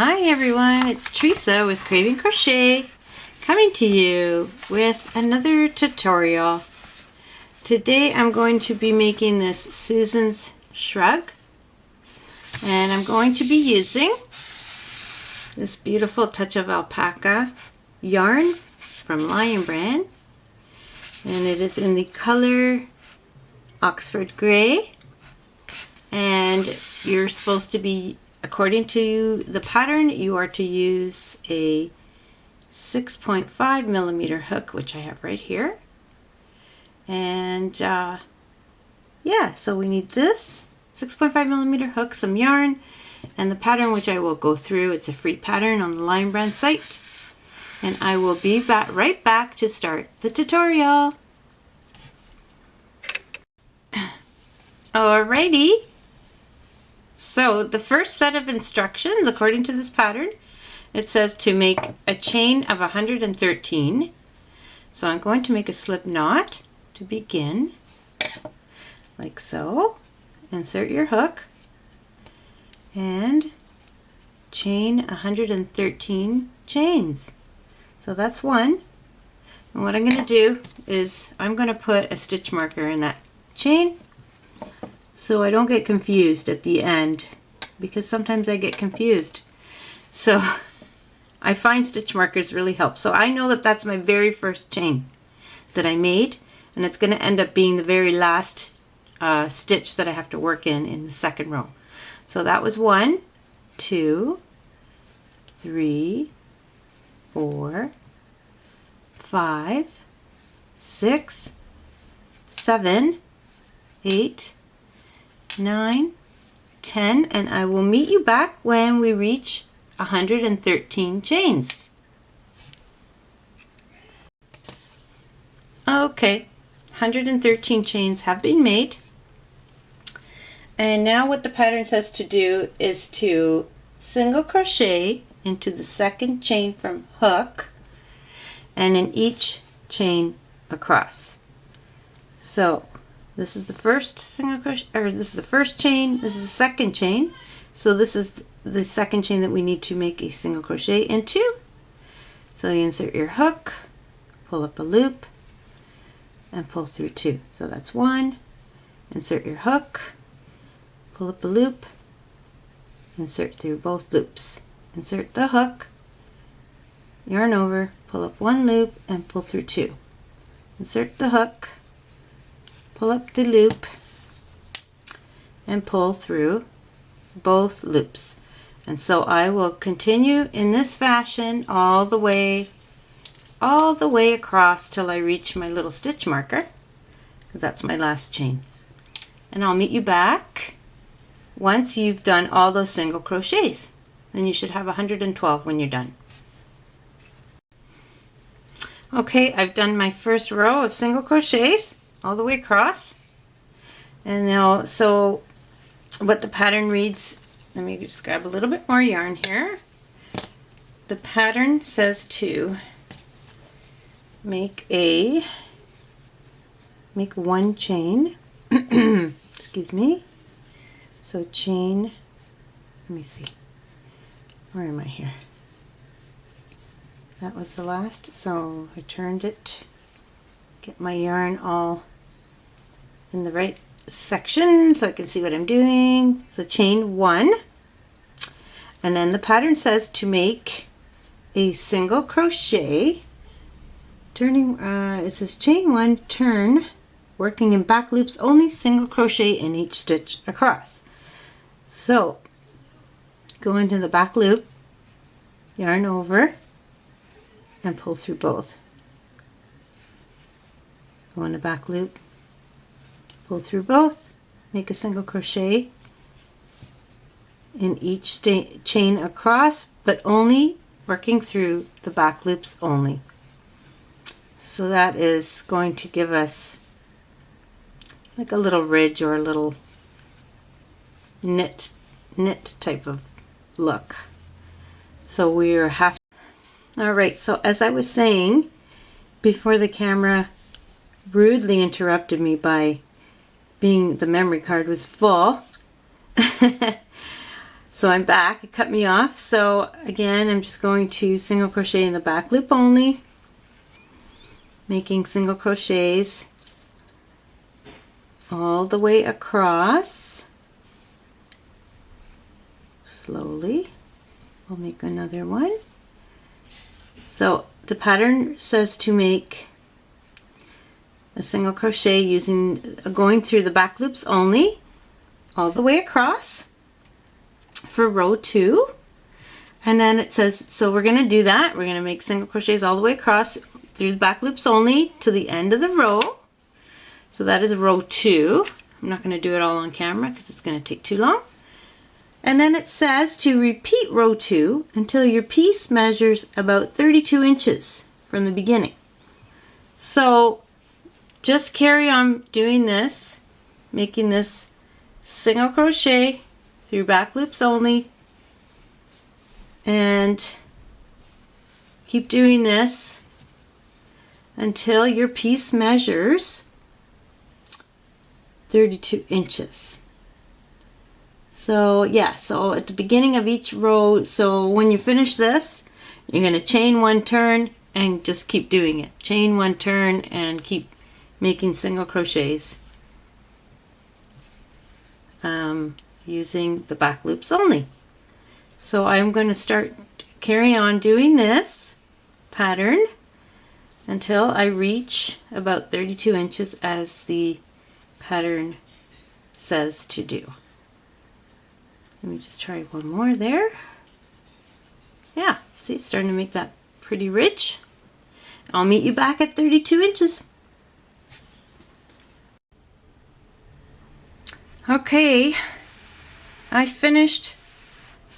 Hi everyone, it's Teresa with Craving Crochet coming to you with another tutorial. Today I'm going to be making this Susan's Shrug, and I'm going to be using this beautiful Touch of Alpaca yarn from Lion Brand, and it is in the color Oxford Grey, and you're supposed to be, according to the pattern, you are to use a 6.5 millimeter hook, which I have right here. And yeah, so we need this 6.5 millimeter hook, some yarn, and the pattern, which I will go through. It's a free pattern on the Lion Brand site. And I will be right back to start the tutorial. Alrighty. So the first set of instructions, according to this pattern, it says to make a chain of 113. So I'm going to make a slip knot to begin, like so. Insert your hook and chain 113 chains. So that's one. And what I'm going to do is I'm going to put a stitch marker in that chain, so I don't get confused at the end, because sometimes I get confused. So I find stitch markers really help. So I know that that's my very first chain that I made, and it's going to end up being the very last stitch that I have to work in the second row. So that was 1, 2, 3, 4, 5, 6, 7, 8, 9, 10, and I will meet you back when we reach 113 chains. Okay, 113 chains have been made. And now what the pattern says to do is to single crochet into the second chain from hook, and in each chain across. So this is the first single crochet, or this is the first chain, this is the second chain. So this is the second chain that we need to make a single crochet into. So you insert your hook, pull up a loop, and pull through 2. So that's 1. Insert your hook, pull up a loop, insert through both loops. Insert the hook, yarn over, pull up 1 loop, and pull through 2. Insert the hook, pull up the loop, and pull through both loops. And so I will continue in this fashion all the way across till I reach my little stitch marker. That's my last chain. And I'll meet you back once you've done all those single crochets. Then you should have 112 when you're done. Okay, I've done my first row of single crochets all the way across. And now, so what the pattern reads, let me just grab a little bit more yarn here. The pattern says to make one chain. Excuse me. So chain, let me see. Where am I here? That was the last, so I turned it, get my yarn all in the right section so I can see what I'm doing. So chain 1, and then the pattern says to make a single crochet, turning, it says chain 1, turn, working in back loops only, single crochet in each stitch across. So go into the back loop, yarn over, and pull through both. Go in the back loop, pull through both, make a single crochet in each chain across, but only working through the back loops only. So that is going to give us like a little ridge or a little knit type of look. So we're half. Alright, so as I was saying before, the camera rudely interrupted me by being the memory card was full. So I'm back, it cut me off. So again, I'm just going to single crochet in the back loop only, making single crochets all the way across. Slowly, I'll make another one. So the pattern says to make a single crochet using going through the back loops only, all the way across for row 2. And then it says, so we're going to do that. We're going to make single crochets all the way across through the back loops only to the end of the row. So that is row 2. I'm not going to do it all on camera because it's going to take too long. And then it says to repeat row 2 until your piece measures about 32 inches from the beginning. So just carry on doing this, making this single crochet through back loops only, and keep doing this until your piece measures 32 inches. So yeah, so at the beginning of each row, so when you finish this, you're going to chain 1 turn and just keep doing it. Chain 1 turn and keep making single crochets using the back loops only. So I'm going to carry on doing this pattern until I reach about 32 inches as the pattern says to do. Let me just try one more there. Yeah, see, it's starting to make that pretty rich. I'll meet you back at 32 inches. Okay, I finished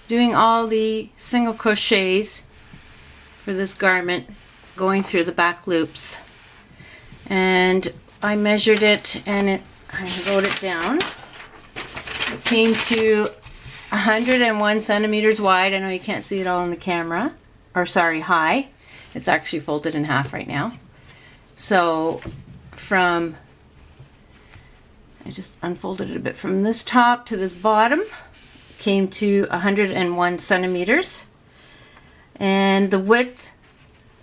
doing all the single crochets for this garment, going through the back loops, and I measured it and I wrote it down. It came to 101 centimeters wide. I know you can't see it all in the camera, or sorry, high. It's actually folded in half right now. So I just unfolded it a bit from this top to this bottom. Came to 101 centimeters. And the width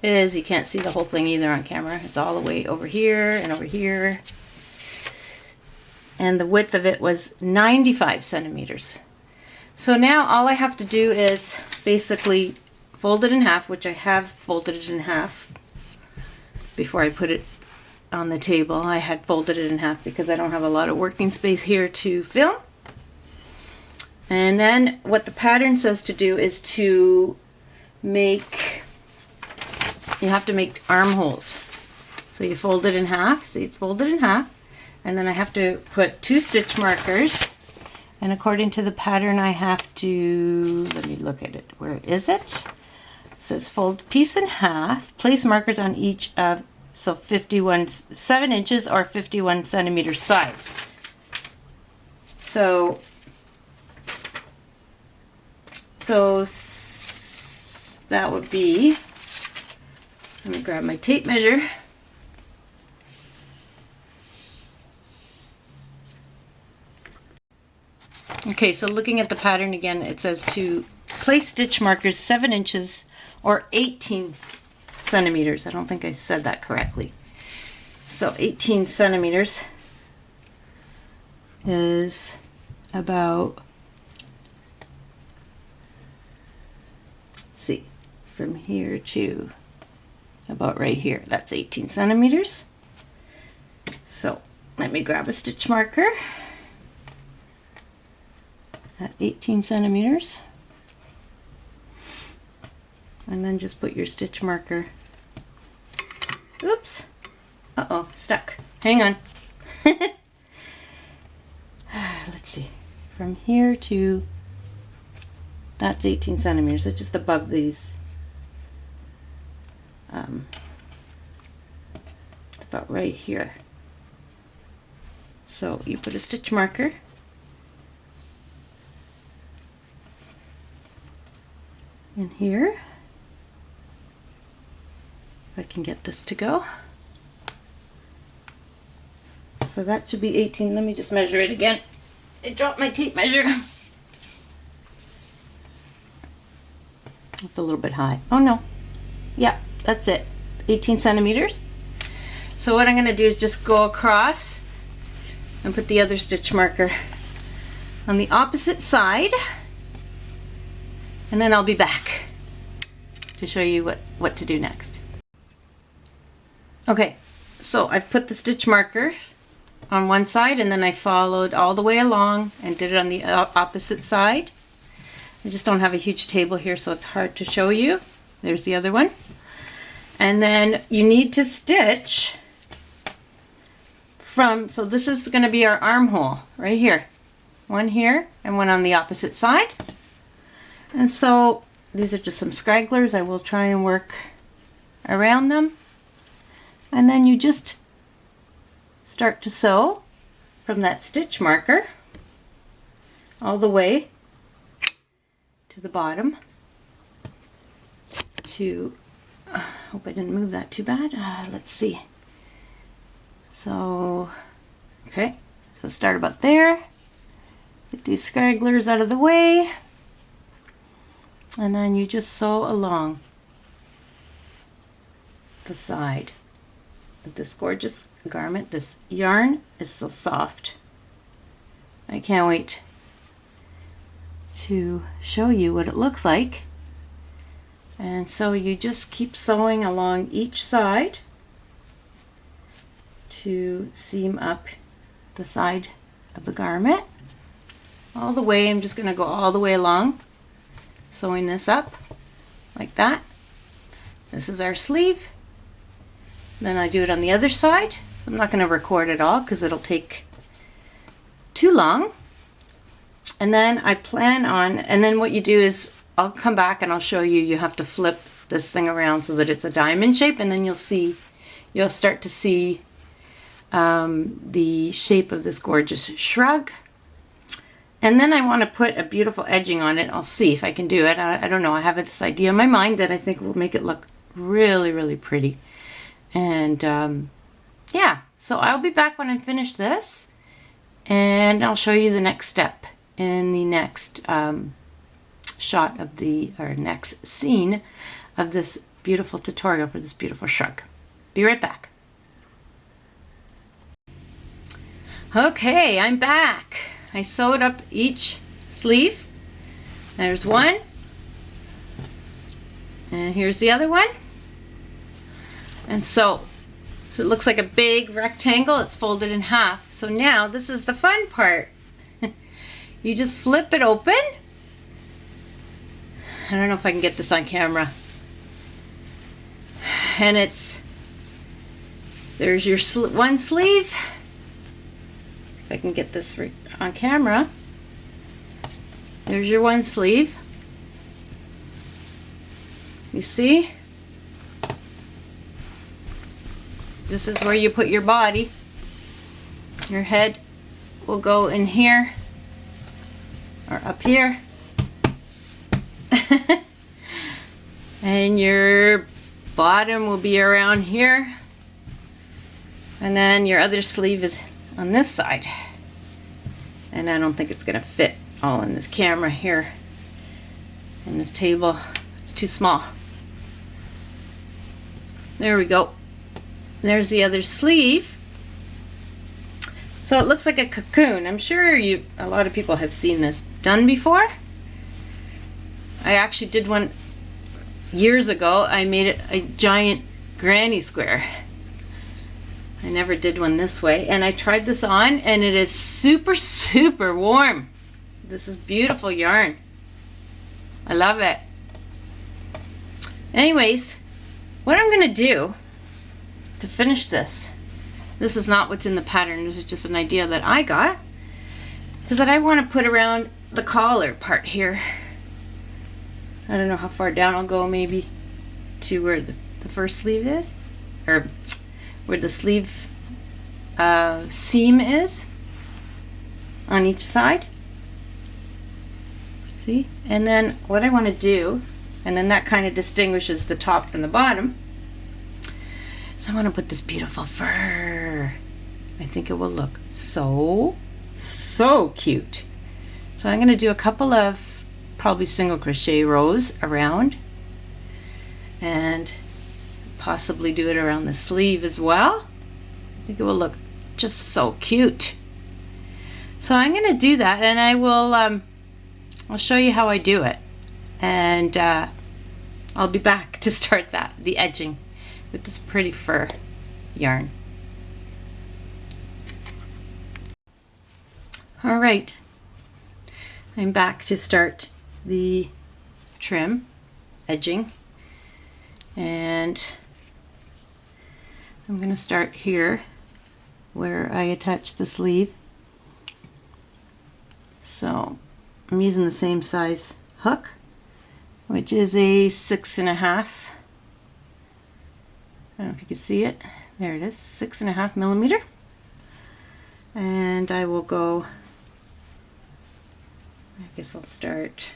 is, you can't see the whole thing either on camera. It's all the way over here and over here. And the width of it was 95 centimeters. So now all I have to do is basically fold it in half, which I have folded it in half before I put it on the table. I had folded it in half because I don't have a lot of working space here to film. And then what the pattern says to do is to make, you have to make armholes. So you fold it in half, see it's folded in half, and then I have to put 2 stitch markers, and according to the pattern I have to, let me look at it, where is it? It says fold piece in half, place markers on each of, so 7 inches or 51 centimeter sides. So that would be, let me grab my tape measure. Okay, so looking at the pattern again, it says to place stitch markers 7 inches or 18 centimeters. I don't think I said that correctly. So 18 centimeters is about, let's see, from here to about right here. That's 18 centimeters. So let me grab a stitch marker at 18 centimeters. And then just put your stitch marker. Oops. Uh-oh, stuck. Hang on. Let's see. From here to, that's 18 centimeters. It's just above these. About right here. So you put a stitch marker. In here. If I can get this to go. So that should be 18. Let me just measure it again. I dropped my tape measure. It's a little bit high. Oh no. Yeah, that's it. 18 centimeters. So what I'm going to do is just go across and put the other stitch marker on the opposite side. And then I'll be back to show you what to do next. Okay, so I've put the stitch marker on one side and then I followed all the way along and did it on the opposite side. I just don't have a huge table here, so it's hard to show you. There's the other one. And then you need to stitch from, so this is going to be our armhole right here. One here and one on the opposite side. And so these are just some stragglers. I will try and work around them. And then you just start to sew from that stitch marker all the way to the bottom to, hope I didn't move that too bad. Let's see. So, okay, so start about there. Get these stragglers out of the way. And then you just sew along the side of this gorgeous garment. This yarn is so soft. I can't wait to show you what it looks like. And so you just keep sewing along each side to seam up the side of the garment all the way. I'm just going to go all the way along, sewing this up like that. This is our sleeve. Then I do it on the other side. So I'm not going to record it all because it'll take too long. And then I plan on, and then what you do is I'll come back and I'll show you, you have to flip this thing around so that it's a diamond shape, and then you'll start to see the shape of this gorgeous shrug. And then I want to put a beautiful edging on it. I'll see if I can do it. I don't know. I have this idea in my mind that I think will make it look really, really pretty. And yeah, so I'll be back when I'm finished this, and I'll show you the next step in the next shot of or next scene of this beautiful tutorial for this beautiful shrug. Be right back. Okay, I'm back. I sewed up each sleeve. There's one. And here's the other one. And so it looks like a big rectangle. It's folded in half. So now this is the fun part. You just flip it open. I don't know if I can get this on camera. And there's your one sleeve. If I can get this on camera. There's your one sleeve. You see? This is where you put your body. Your head will go in here or up here. And your bottom will be around here. And then your other sleeve is on this side. And I don't think it's going to fit all in this camera here. In this table. It's too small. There we go. There's the other sleeve. So it looks like a cocoon. I'm sure a lot of people have seen this done before. I actually did one years ago. I made it a giant granny square. I never did one this way, and I tried this on, and it is super, super warm. This is beautiful yarn. I love it. Anyways, what I'm gonna do to finish this is not what's in the pattern, this is just an idea that I got, is that I want to put around the collar part here. I don't know how far down I'll go, maybe to where the first sleeve is, or where the sleeve seam is on each side. See? And then what I want to do, and then that kind of distinguishes the top from the bottom, so I want to put this beautiful fur. I think it will look so cute. So I'm going to do a couple of probably single crochet rows around and possibly do it around the sleeve as well. I think it will look just so cute. So I'm going to do that, and I will I'll show you how I do it, and I'll be back to start the edging with this pretty fur yarn. All right, I'm back to start the trim edging, and I'm going to start here where I attach the sleeve. So I'm using the same size hook, which is a 6.5. I don't know if you can see it. There it is, 6.5 millimeter. And I will go, I guess I'll start,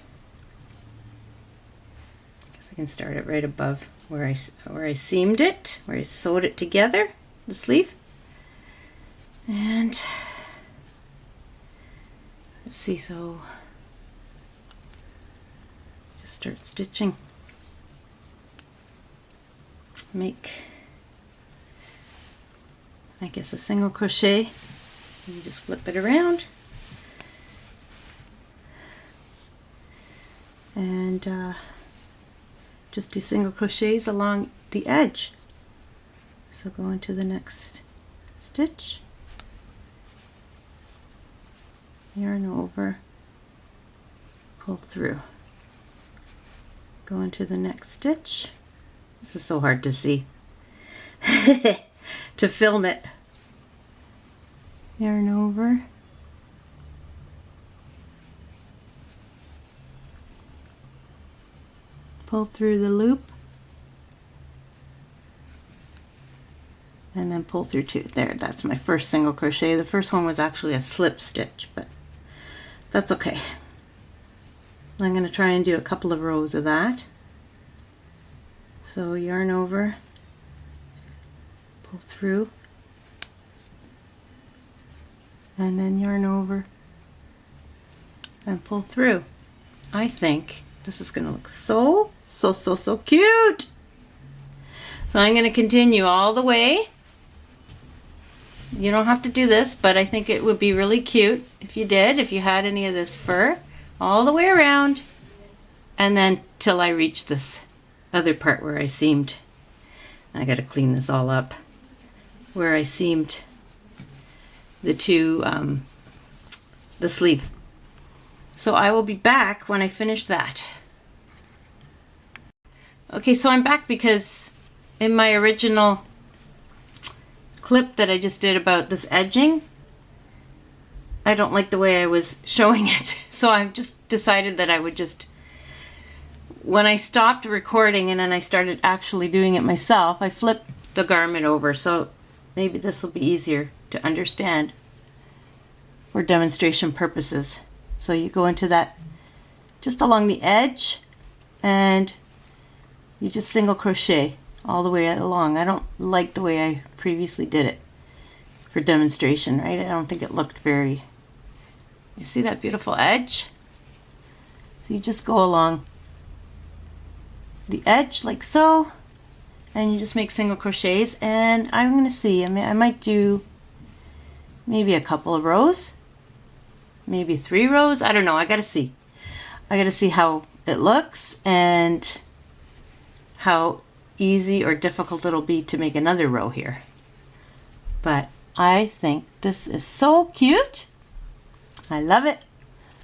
I can start it right above where I seamed it, where I sewed it together, the sleeve. And let's see, so just start stitching. Make, I guess, a single crochet. You just flip it around. And just do single crochets along the edge. So go into the next stitch, yarn over, pull through, go into the next stitch. This is so hard to see to film it. Yarn over, pull through the loop, and then pull through two. There, that's my first single crochet. The first one was actually a slip stitch, but that's okay. I'm going to try and do a couple of rows of that. So yarn over, pull through, and then yarn over and pull through. I think this is going to look so cute. So I'm going to continue all the way. You don't have to do this, but I think it would be really cute if you did, if you had any of this fur, all the way around, and then till I reach this other part where I seamed. I got to clean this all up, where I seamed the the sleeve. So I will be back when I finish that. Okay, so I'm back because in my original clip that I just did about this edging, I don't like the way I was showing it. So I just decided that I would just, when I stopped recording and then I started actually doing it myself, I flipped the garment over. So maybe this will be easier to understand for demonstration purposes. So you go into that just along the edge and you just single crochet all the way along. I don't like the way I previously did it for demonstration, right? I don't think it looked very, you see that beautiful edge? So you just go along the edge like so, and you just make single crochets. And I'm going to see, I might do maybe a couple of rows, maybe 3 rows. I don't know. I got to see. I got to see how it looks and how easy or difficult it'll be to make another row here. But I think this is so cute. I love it.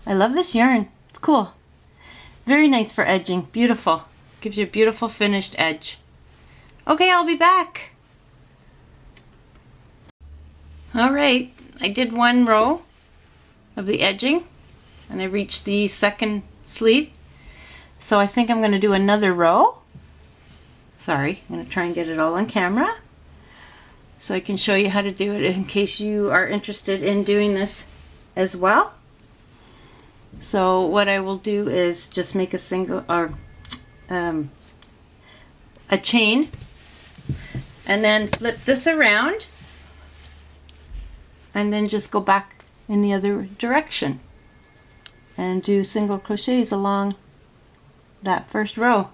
I love this yarn. It's cool. Very nice for edging. Beautiful. Gives you a beautiful finished edge. Okay, I'll be back. All right, I did 1 row of the edging and I reached the second sleeve. So I think I'm going to do another row. Sorry, I'm going to try and get it all on camera so I can show you how to do it in case you are interested in doing this as well. So what I will do is just make a single or a chain and then flip this around and then just go back in the other direction and do single crochets along that first row.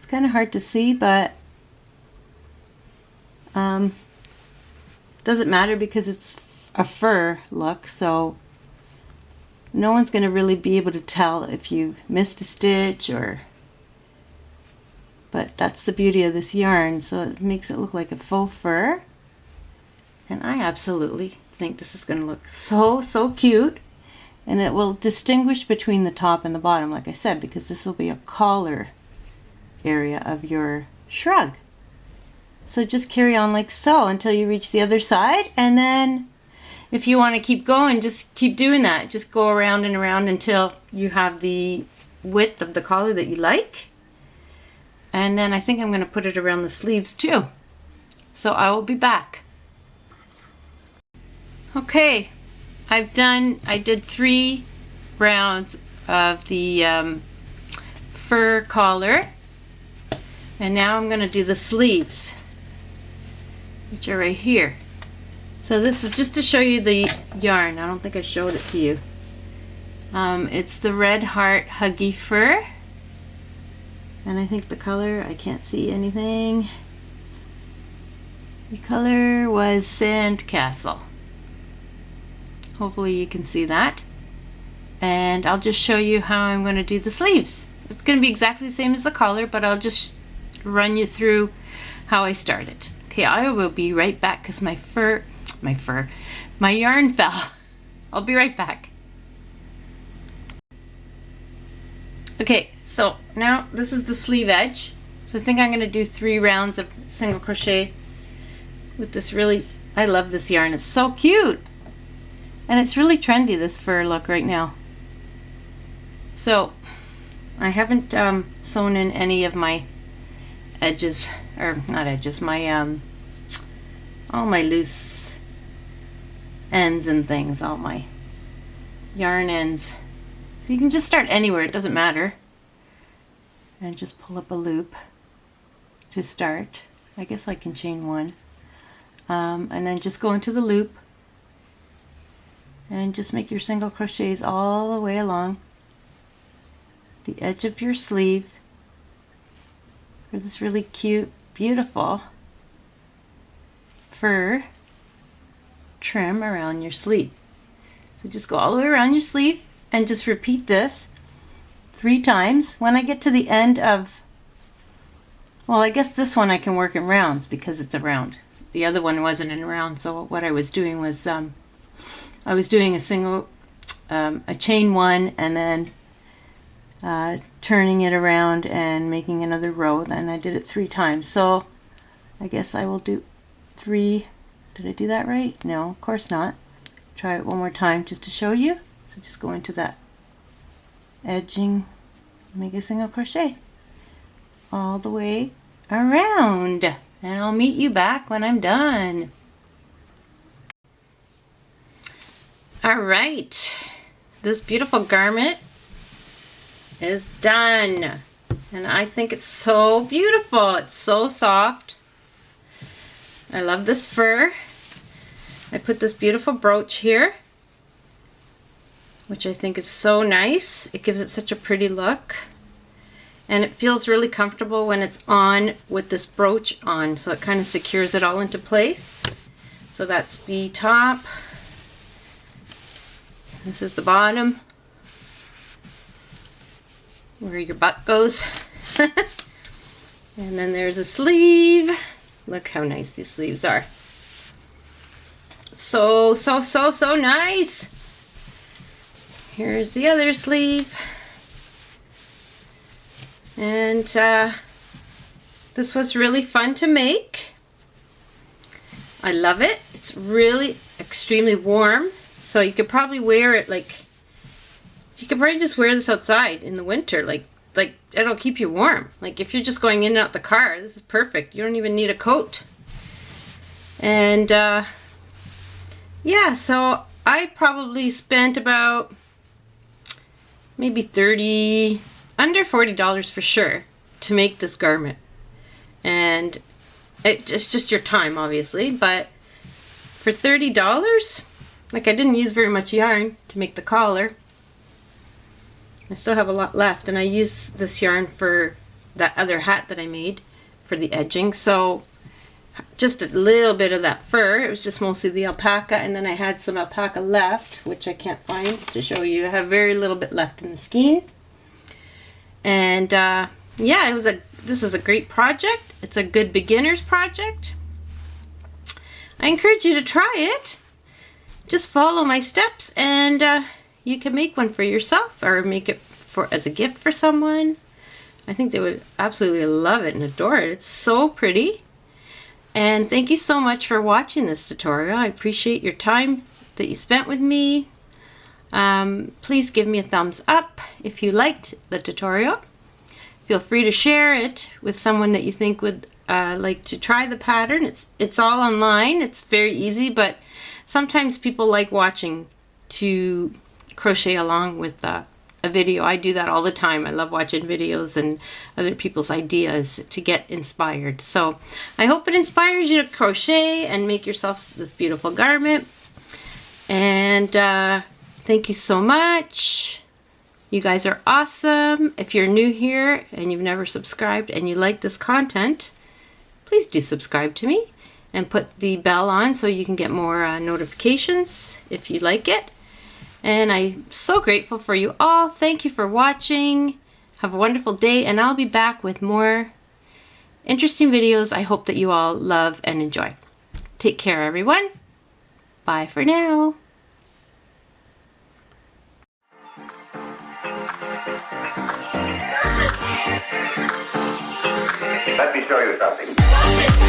kind of hard to see, but doesn't matter because it's a fur look, so no one's going to really be able to tell if you missed a stitch or... But that's the beauty of this yarn, so it makes it look like a faux fur. And I absolutely think this is going to look so cute. And it will distinguish between the top and the bottom, like I said, because this will be a collar area of your shrug. So just carry on like so until you reach the other side, and then if you want to keep going, just keep doing that. Just go around and around until you have the width of the collar that you like. And then I think I'm going to put it around the sleeves too. So I will be back. Okay, I did 3 rounds of the fur collar, and now I'm going to do the sleeves, which are right here. So this is just to show you the yarn. I don't think I showed it to you. It's the Red Heart Huggy Fur, and I think the color, I can't see anything. The color was Sandcastle. Hopefully you can see that. And I'll just show you how I'm going to do the sleeves. It's going to be exactly the same as the collar, but I'll just run you through how I started. Okay, I will be right back because my yarn fell. I'll be right back. Okay, so now this is the sleeve edge. So I think I'm going to do 3 rounds of single crochet with this really, I love this yarn. It's so cute. And it's really trendy, this fur look right now. So I haven't sewn in any of my edges, or not edges, my all my loose ends and things, all my yarn ends. So you can just start anywhere, it doesn't matter. And just pull up a loop to start. I guess I can chain 1. And then just go into the loop and just make your single crochets all the way along the edge of your sleeve for this really cute, beautiful fur trim around your sleeve. So just go all the way around your sleeve and just repeat this 3 times. When I get to the end of, well, I guess this one I can work in rounds because it's a round. The other one wasn't in a round, so what I was doing was I was doing a single, a chain 1, and then turning it around and making another row. Then I did it 3 times. So I guess I will do 3. Did I do that right? No, of course not. Try it one more time just to show you. So just go into that edging, make a single crochet all the way around, and I'll meet you back when I'm done. All right, this beautiful garment is done, and I think it's so beautiful. It's so soft. I love this fur. I put this beautiful brooch here, which I think is so nice. It gives it such a pretty look, and it feels really comfortable when it's on with this brooch on, so it kind of secures it all into place. So that's the top. This is the bottom, where your butt goes. And then there's a sleeve. Look how nice these sleeves are. So nice. Here's the other sleeve. And this was really fun to make. I love it. It's really extremely warm. So you could probably wear it like, you could probably just wear this outside in the winter. Like it'll keep you warm. Like if you're just going in and out the car, this is perfect. You don't even need a coat. And yeah, so I probably spent about maybe under $40 for sure to make this garment. And it's just your time, obviously, but for $30, like I didn't use very much yarn to make the collar. I still have a lot left, and I use this yarn for that other hat that I made for the edging. So just a little bit of that fur. It was just mostly the alpaca, and then I had some alpaca left, which I can't find to show you. I have very little bit left in the skein. And yeah, this is a great project. It's a good beginner's project. I encourage you to try it. Just follow my steps, and you can make one for yourself or make it as a gift for someone. I think they would absolutely love it and adore it. It's so pretty. And thank you so much for watching this tutorial. I appreciate your time that you spent with me. Please give me a thumbs up if you liked the tutorial. Feel free to share it with someone that you think would like to try the pattern. It's all online. It's very easy, but sometimes people like watching to crochet along with a video. I do that all the time. I love watching videos and other people's ideas to get inspired. So I hope it inspires you to crochet and make yourself this beautiful garment. And thank you so much. You guys are awesome. If you're new here and you've never subscribed and you like this content, please do subscribe to me and put the bell on so you can get more notifications if you like it. And I'm so grateful for you all. Thank you for watching. Have a wonderful day, and I'll be back with more interesting videos I hope that you all love and enjoy. Take care, everyone. Bye for now. Let me show you something.